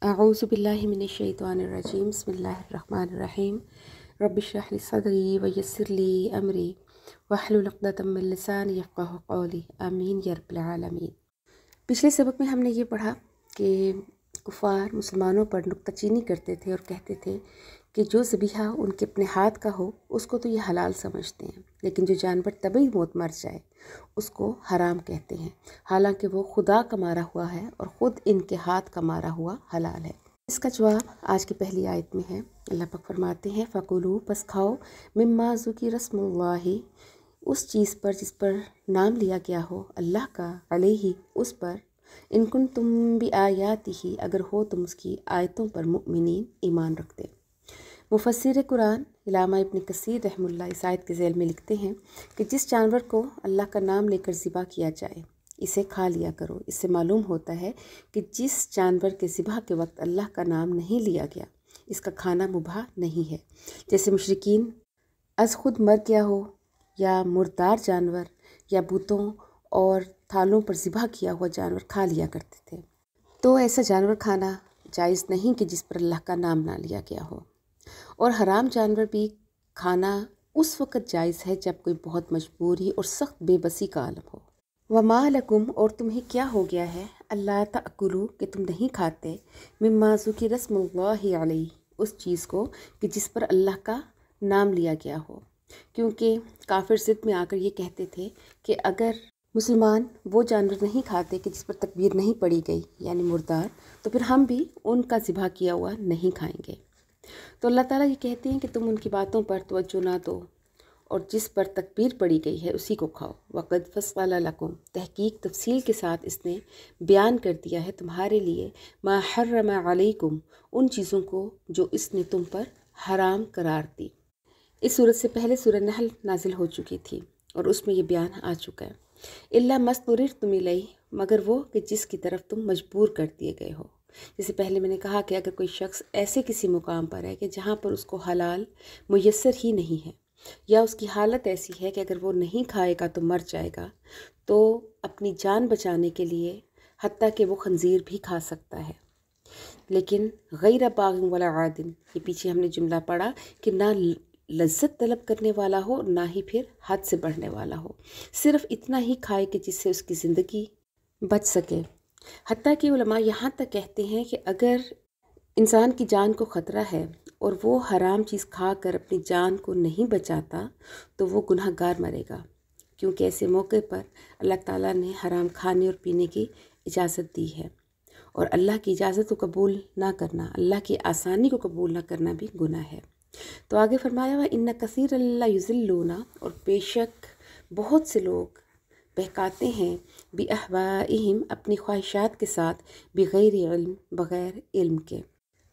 اعوذ باللہ من الشیطان الرجیم بسم اللہ الرحمن الرحیم رب اشرح لی صدری ویسر لی امری واحلل عقدۃ من لسانی یفقہوا قولی آمین یا رب العالمین۔ پچھلے سبق میں ہم نے یہ پڑھا کہ کفار مسلمانوں پر نکتہ چینی کرتے تھے اور کہتے تھے کہ جو ذبیحہ ان کے اپنے ہاتھ کا ہو اس کو تو یہ حلال سمجھتے ہیں، لیکن جو جانور طبعی موت مر جائے اس کو حرام کہتے ہیں، حالانکہ وہ خدا کا مارا ہوا ہے اور خود ان کے ہاتھ کا مارا ہوا حلال ہے۔ اس کا جواب آج کی پہلی آیت میں ہے۔ اللہ پاک فرماتے ہیں فَكُلُوا پس کھاؤ مما ذُكِرَ اسْمُ اللّہ اس چیز پر جس پر نام لیا گیا ہو اللہ کا، علیہ اس پر، ان کنتم بآیاتہ اگر ہو تم اس کی آیتوں پر مؤمنین ایمان رکھتے۔ مفسر قرآن علامہ ابن کثیر رحمہ اللہ اس آیت کے ذیل میں لکھتے ہیں کہ جس جانور کو اللہ کا نام لے کر ذبح کیا جائے اسے کھا لیا کرو۔ اس سے معلوم ہوتا ہے کہ جس جانور کے ذبح کے وقت اللہ کا نام نہیں لیا گیا اس کا کھانا مباح نہیں ہے، جیسے مشرکین از خود مر گیا ہو یا مردار جانور یا بتوں اور تھالوں پر ذبح کیا ہوا جانور کھا لیا کرتے تھے۔ تو ایسا جانور کھانا جائز نہیں کہ جس پر اللہ کا نام نہ لیا گیا ہو، اور حرام جانور بھی کھانا اس وقت جائز ہے جب کوئی بہت مجبوری اور سخت بے بسی کا عالم ہو۔ وَمَا لَكُمْ اور تمہیں کیا ہو گیا ہے اللہ تأکلوا کہ تم نہیں کھاتے مما ذُكِرَ اسْمُ اللّہ علیہ اس چیز کو کہ جس پر اللہ کا نام لیا گیا ہو، کیونکہ کافر ضد میں آ کر یہ کہتے تھے کہ اگر مسلمان وہ جانور نہیں کھاتے کہ جس پر تکبیر نہیں پڑی گئی یعنی مردار، تو پھر ہم بھی ان کا ذبح کیا ہوا نہیں کھائیں گے۔ تو اللہ تعالیٰ یہ کہتے ہیں کہ تم ان کی باتوں پر توجہ نہ دو اور جس پر تکبیر پڑی گئی ہے اسی کو کھاؤ۔ وَقَدْ فَصَّلَ لَكُمْ تحقیق تفصیل کے ساتھ اس نے بیان کر دیا ہے تمہارے لیے مَا حَرَّمَ عَلَيْكُمْ ان چیزوں کو جو اس نے تم پر حرام قرار دی۔ اس صورت سے پہلے سورہ نحل نازل ہو چکی تھی اور اس میں یہ بیان آ چکا ہے۔ إِلَّا مَا اضْطُرِرْتُمْ إِلَيْهِ مگر وہ کہ جس کی طرف تم مجبور کر دیے گئے ہو۔ جیسے پہلے میں نے کہا کہ اگر کوئی شخص ایسے کسی مقام پر ہے کہ جہاں پر اس کو حلال میسر ہی نہیں ہے، یا اس کی حالت ایسی ہے کہ اگر وہ نہیں کھائے گا تو مر جائے گا، تو اپنی جان بچانے کے لیے حتیٰ کہ وہ خنزیر بھی کھا سکتا ہے، لیکن غیر باغ ولا عاد یہ پیچھے ہم نے جملہ پڑھا کہ نہ لذت طلب کرنے والا ہو نہ ہی پھر حد سے بڑھنے والا ہو، صرف اتنا ہی کھائے کہ جس سے اس کی زندگی بچ سکے۔ حتیٰ کہ علماء یہاں تک کہتے ہیں کہ اگر انسان کی جان کو خطرہ ہے اور وہ حرام چیز کھا کر اپنی جان کو نہیں بچاتا تو وہ گناہ گار مرے گا، کیونکہ ایسے موقع پر اللہ تعالیٰ نے حرام کھانے اور پینے کی اجازت دی ہے، اور اللہ کی اجازت کو قبول نہ کرنا، اللہ کی آسانی کو قبول نہ کرنا بھی گناہ ہے۔ تو آگے فرمایا وَإِنَّ كَثِيرًا لَيُضِلُّونَ اور بے شک بہت سے لوگ بہکاتے ہیں بِأَهْوَائِهِمْ اپنی خواہشات کے ساتھ بغیر علم بغیر علم کے۔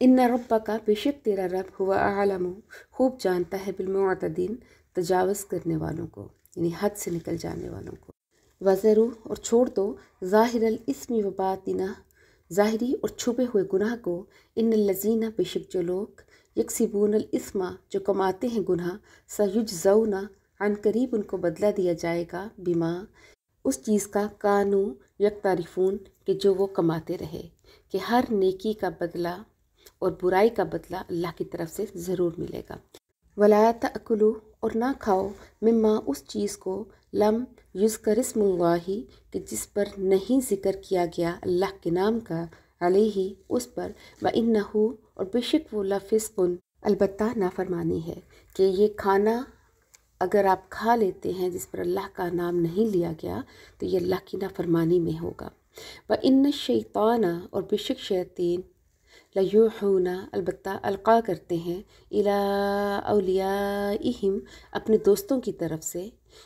ان ربک بے شک تیرا رب ہوا اعلم خوب جانتا ہے بالمعتدین تجاوز کرنے والوں کو، یعنی حد سے نکل جانے والوں کو۔ وَذَرُوا اور چھوڑ دو ظاہر الاسم و باطنہ ظاہری اور چھپے ہوئے گناہ کو، ان الذین بے شک جو لوگ یکسبون الاسم جو کماتے ہیں گناہ، سیجزون عن قریب ان کو بدلہ دیا جائے گا، بما اس چیز کا کانو یقترفون کہ جو وہ کماتے رہے، کہ ہر نیکی کا بدلہ اور برائی کا بدلہ اللہ کی طرف سے ضرور ملے گا۔ وَلَا تَأْكُلُوا اور نہ کھاؤ مما اس چیز کو لم یذکر اسم اللہ کہ جس پر نہیں ذکر کیا گیا اللہ کے نام کا، علیہ اس پر، وَإِنَّهُ اور بے شک وہ لفسق البتہ نافرمانی ہے، کہ یہ کھانا اگر آپ کھا لیتے ہیں جس پر اللہ کا نام نہیں لیا گیا تو یہ اللہ کی نافرمانی میں ہوگا۔ وَإِنَّ الشَّيْطَانَ اور بے شک شیاطین لیوحون البتہ القا کرتے ہیں الی اولیائہم اپنے دوستوں کی طرف سے،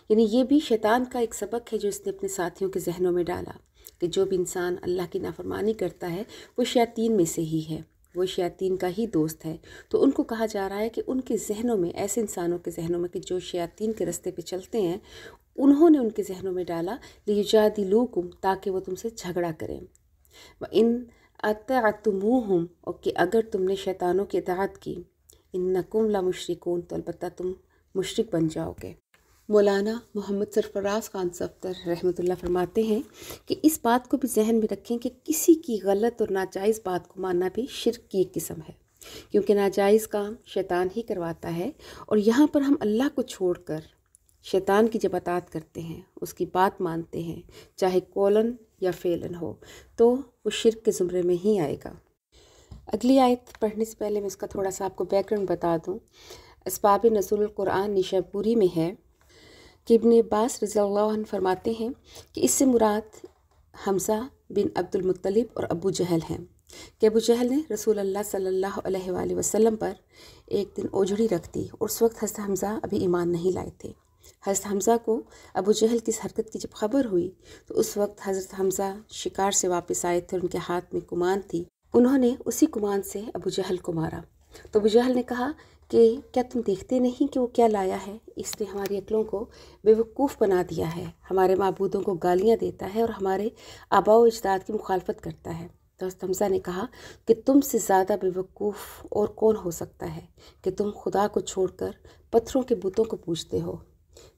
یعنی یہ بھی شیطان کا ایک سبق ہے جو اس نے اپنے ساتھیوں کے ذہنوں میں ڈالا کہ جو بھی انسان اللہ کی نافرمانی کرتا ہے وہ شیاطین میں سے ہی ہے، وہ شیاطین کا ہی دوست ہے۔ تو ان کو کہا جا رہا ہے کہ ان کے ذہنوں میں، ایسے انسانوں کے ذہنوں میں کہ جو شیاطین کے رستے پہ چلتے ہیں، انہوں نے ان کے ذہنوں میں ڈالا لیجادلوکم تاکہ وہ تم سے جھگڑا کریں، وَإِنْ اطعتموہم اور کہ اگر تم نے شیطانوں کی اطاعت کی، انکم لمشرکون تو البتہ تم مشرک بن جاؤ گے۔ مولانا محمد سرفراز خان صفدر رحمۃ اللہ فرماتے ہیں کہ اس بات کو بھی ذہن میں رکھیں کہ کسی کی غلط اور ناجائز بات کو ماننا بھی شرک کی ایک قسم ہے، کیونکہ ناجائز کام شیطان ہی کرواتا ہے، اور یہاں پر ہم اللہ کو چھوڑ کر شیطان کی جب اطاعت کرتے ہیں، اس کی بات مانتے ہیں، چاہے قولاً یا فعلاً ہو، تو وہ شرک کے زمرے میں ہی آئے گا۔ اگلی آیت پڑھنے سے پہلے میں اس کا تھوڑا سا آپ کو بیک گراؤنڈ بتا دوں۔ اسباب نزول القرآن نیشا پوری میں ہے کہ ابن عباس رضی اللہ عنہ فرماتے ہیں کہ اس سے مراد حمزہ بن عبد المطلب اور ابو جہل ہیں، کہ ابو جہل نے رسول اللہ صلی اللہ علیہ وآلہ وسلم پر ایک دن اوجھڑی رکھ دی، اور اس وقت حضرت حمزہ ابھی ایمان نہیں لائے تھے۔ حضرت حمزہ کو ابو جہل کی اس حرکت کی جب خبر ہوئی تو اس وقت حضرت حمزہ شکار سے واپس آئے تھے، ان کے ہاتھ میں کمان تھی، انہوں نے اسی کمان سے ابو جہل کو مارا۔ تو ابو جہل نے کہا کہ کیا تم دیکھتے نہیں کہ وہ کیا لایا ہے؟ اس نے ہماری عقلوں کو بے وقوف بنا دیا ہے، ہمارے معبودوں کو گالیاں دیتا ہے اور ہمارے آباء و اجداد کی مخالفت کرتا ہے۔ تو حضرت حمزہ نے کہا کہ تم سے زیادہ بے وقوف اور کون ہو سکتا ہے کہ تم خدا کو چھوڑ کر پتھروں کے بتوں کو پوجتے ہو۔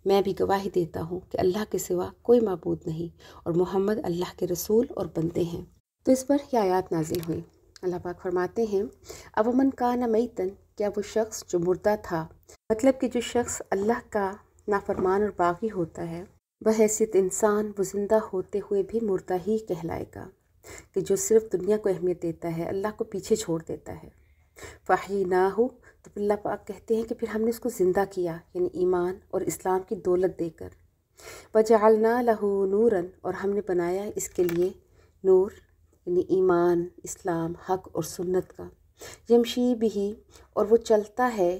میں بھی گواہی دیتا ہوں کہ اللہ کے سوا کوئی معبود نہیں، اور محمد اللہ کے رسول اور بندے ہیں۔ تو اس پر یہ آیات نازل ہوئی۔ اللہ پاک فرماتے ہیں اومن کان میتن، کیا وہ شخص جو مردہ تھا، مطلب کہ جو شخص اللہ کا نافرمان اور باغی ہوتا ہے، بحیثیت انسان وہ زندہ ہوتے ہوئے بھی مردہ ہی کہلائے گا، کہ جو صرف دنیا کو اہمیت دیتا ہے، اللہ کو پیچھے چھوڑ دیتا ہے۔ فَأَحْيَيْنَاهُ، تو اللہ پاک کہتے ہیں کہ پھر ہم نے اس کو زندہ کیا، یعنی ایمان اور اسلام کی دولت دے کر۔ وَجَعَلْنَا لَهُ نُورًا، اور ہم نے بنایا اس کے لیے نور، یعنی ایمان، اسلام، حق اور سنت کا۔ یمشی بہی، اور وہ چلتا ہے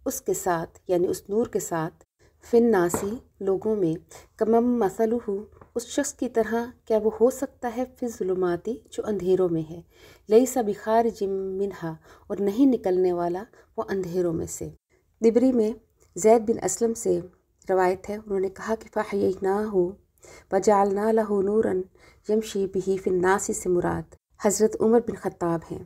اس کے ساتھ، یعنی اس نور کے ساتھ، فی الناسی، لوگوں میں، کمم مثلہ، اس شخص کی طرح کیا وہ ہو سکتا ہے، فی الظلماتی، جو اندھیروں میں ہے، لیس بخارج منہا، اور نہیں نکلنے والا وہ اندھیروں میں سے۔ دبری میں زید بن اسلم سے روایت ہے، انہوں نے کہا کہ فَأَحْيَيْنَاهُ وَجَعَلْنَا لَهُ نُورًا یمشی بہ فی الناس سے مراد حضرت عمر بن خطاب ہیں،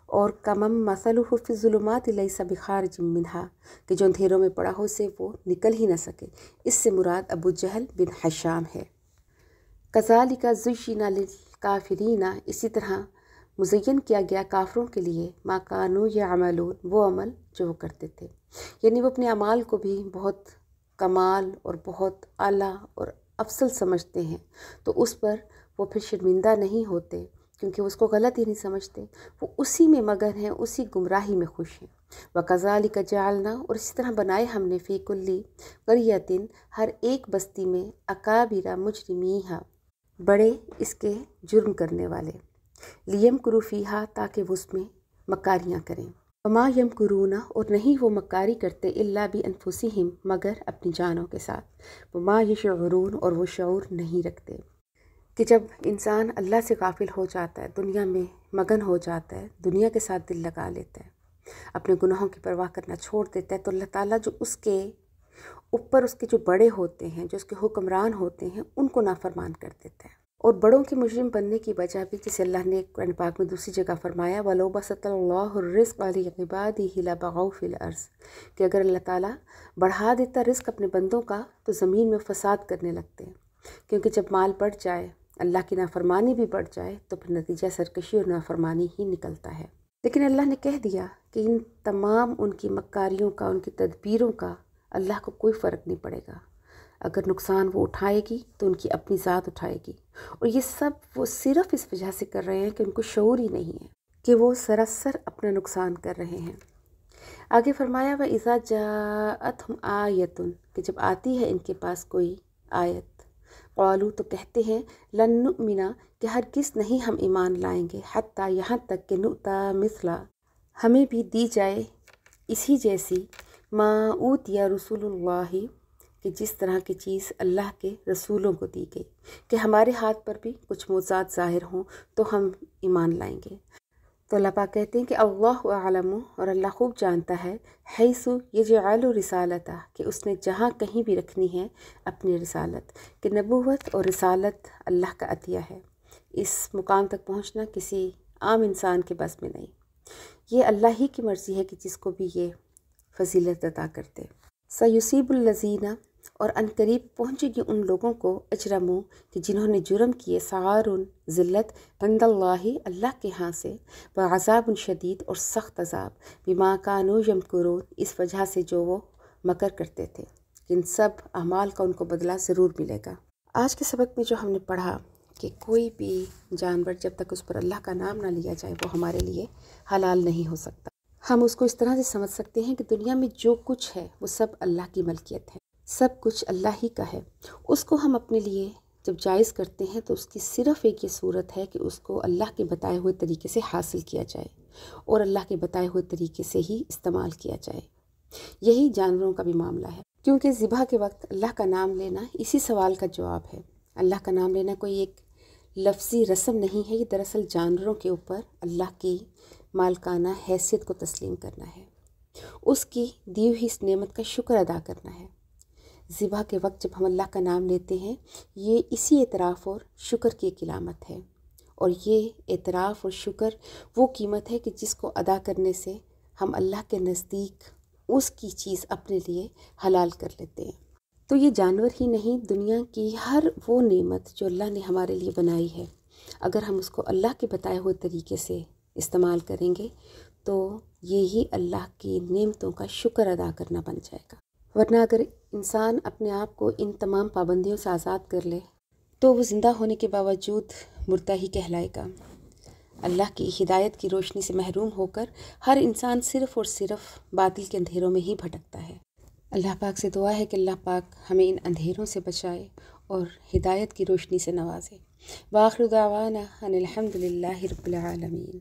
اور کمم مثلہ فی الظلمات لیس بخارج منہا، کہ جو اندھیروں میں پڑا ہو سے وہ نکل ہی نہ سکے، اس سے مراد ابو جہل بن حشام ہے۔ کذالک زین للکافرین، اسی طرح مزین کیا گیا کافروں کے لیے، ما کانوا یعملون، وہ عمل جو وہ کرتے تھے، یعنی وہ اپنے اعمال کو بھی بہت کمال اور بہت اعلیٰ اور افضل سمجھتے ہیں، تو اس پر وہ پھر شرمندہ نہیں ہوتے، کیونکہ اس کو غلط ہی نہیں سمجھتے، وہ اسی میں مگن ہیں، اسی گمراہی میں خوش ہیں۔ وَكَذَلِكَ جَعَلْنَا، اور اسی طرح بنائے ہم نے، فی کلی قریۃ، ہر ایک بستی میں، اکابر مجرمیہا، بڑے اس کے جرم کرنے والے، لیمکروا فیہا، تاکہ وہ اس میں مکاریاں کریں۔ وما یمکرون، اور نہیں وہ مکاری کرتے، الا بانفسہم، مگر اپنی جانوں کے ساتھ، وما یشعرون، اور وہ شعور نہیں رکھتے، کہ جب انسان اللہ سے غافل ہو جاتا ہے، دنیا میں مگن ہو جاتا ہے، دنیا کے ساتھ دل لگا لیتا ہے، اپنے گناہوں کی پرواہ کرنا چھوڑ دیتا ہے، تو اللہ تعالیٰ جو اس کے اوپر اس کے جو بڑے ہوتے ہیں، جو اس کے حکمران ہوتے ہیں، ان کو نافرمان کر دیتا ہے۔ اور بڑوں کے مجرم بننے کی وجہ بھی، جسے اللہ نے قرآن پاک میں دوسری جگہ فرمایا، وَلَوْ بَسَطَ اللَّهُ الرِّزْقَ لِعِبَادِهِ لَبَغَوْا فِي الْأَرْضِ، کہ اگر اللہ تعالیٰ بڑھا دیتا رزق اپنے بندوں کا تو زمین میں فساد کرنے لگتے ہیں، کیونکہ جب مال بڑھ جائے، اللہ کی نافرمانی بھی بڑھ جائے، تو پھر نتیجہ سرکشی اور نافرمانی ہی نکلتا ہے۔ لیکن اللہ نے کہہ دیا کہ ان تمام ان کی مکاریوں کا، ان کی تدبیروں کا اللہ کو کوئی فرق نہیں پڑے گا، اگر نقصان وہ اٹھائے گی تو ان کی اپنی ذات اٹھائے گی، اور یہ سب وہ صرف اس وجہ سے کر رہے ہیں کہ ان کو شعور ہی نہیں ہے کہ وہ سراسر اپنا نقصان کر رہے ہیں۔ آگے فرمایا وَإِذَا جَاءَتْهُمْ آیَةٌ، کہ جب آتی ہے ان کے پاس کوئی آیت، قالوا، تو کہتے ہیں، لن نؤمن، کہ ہرگز نہیں ہم ایمان لائیں گے، حتیٰ، یہاں تک کہ نؤتی مثل، ہمیں بھی دی جائے اسی جیسی، ما اوتی رسول اللہ، کہ جس طرح کی چیز اللہ کے رسولوں کو دی گئی، کہ ہمارے ہاتھ پر بھی کچھ معجزات ظاہر ہوں تو ہم ایمان لائیں گے۔ تو اللہ پاک کہتے ہیں کہ اللہ اعلم، اور اللہ خوب جانتا ہے، حیث یجعل رسالتہ، کہ اس نے جہاں کہیں بھی رکھنی ہے اپنی رسالت، کہ نبوت اور رسالت اللہ کا عطیہ ہے، اس مقام تک پہنچنا کسی عام انسان کے بس میں نہیں، یہ اللہ ہی کی مرضی ہے کہ جس کو بھی یہ فضیلت عطا کرتے۔ سیصیب الذین، اور عنقریب پہنچے گی ان لوگوں کو اجرموں کہ جنہوں نے جرم کیے، سعارٌ ذلت عند اللہ اللہ کے ہاں سے، وعذاب شدید اور سخت عذاب، بما کانوا یمکرون اس وجہ سے جو وہ مکر کرتے تھے۔ ان سب اعمال کا ان کو بدلہ ضرور ملے گا۔ آج کے سبق میں جو ہم نے پڑھا کہ کوئی بھی جانور جب تک اس پر اللہ کا نام نہ لیا جائے وہ ہمارے لیے حلال نہیں ہو سکتا۔ ہم اس کو اس طرح سے سمجھ سکتے ہیں کہ دنیا میں جو کچھ ہے وہ سب اللہ کی ملکیت ہے، سب کچھ اللہ ہی کا ہے۔ اس کو ہم اپنے لیے جب جائز کرتے ہیں تو اس کی صرف ایک یہ صورت ہے کہ اس کو اللہ کے بتائے ہوئے طریقے سے حاصل کیا جائے اور اللہ کے بتائے ہوئے طریقے سے ہی استعمال کیا جائے۔ یہی جانوروں کا بھی معاملہ ہے، کیونکہ ذبح کے وقت اللہ کا نام لینا اسی سوال کا جواب ہے۔ اللہ کا نام لینا کوئی ایک لفظی رسم نہیں ہے، یہ دراصل جانوروں کے اوپر اللہ کی مالکانہ حیثیت کو تسلیم کرنا ہے، اس کی دی ہوئی اس نعمت کا شکر ادا کرنا ہے۔ ذبح کے وقت جب ہم اللہ کا نام لیتے ہیں یہ اسی اعتراف اور شکر کی ایک علامت ہے، اور یہ اعتراف اور شکر وہ قیمت ہے کہ جس کو ادا کرنے سے ہم اللہ کے نزدیک اس کی چیز اپنے لیے حلال کر لیتے ہیں۔ تو یہ جانور ہی نہیں، دنیا کی ہر وہ نعمت جو اللہ نے ہمارے لیے بنائی ہے، اگر ہم اس کو اللہ کے بتائے ہوئے طریقے سے استعمال کریں گے تو یہی اللہ کی نعمتوں کا شکر ادا کرنا بن جائے گا۔ ورنہ اگر انسان اپنے آپ کو ان تمام پابندیوں سے آزاد کر لے تو وہ زندہ ہونے کے باوجود مردہ ہی کہلائے گا۔ اللہ کی ہدایت کی روشنی سے محروم ہو کر ہر انسان صرف اور صرف باطل کے اندھیروں میں ہی بھٹکتا ہے۔ اللہ پاک سے دعا ہے کہ اللہ پاک ہمیں ان اندھیروں سے بچائے اور ہدایت کی روشنی سے نوازے۔ وآخر دعوانا ان الحمد للہ رب العالمین۔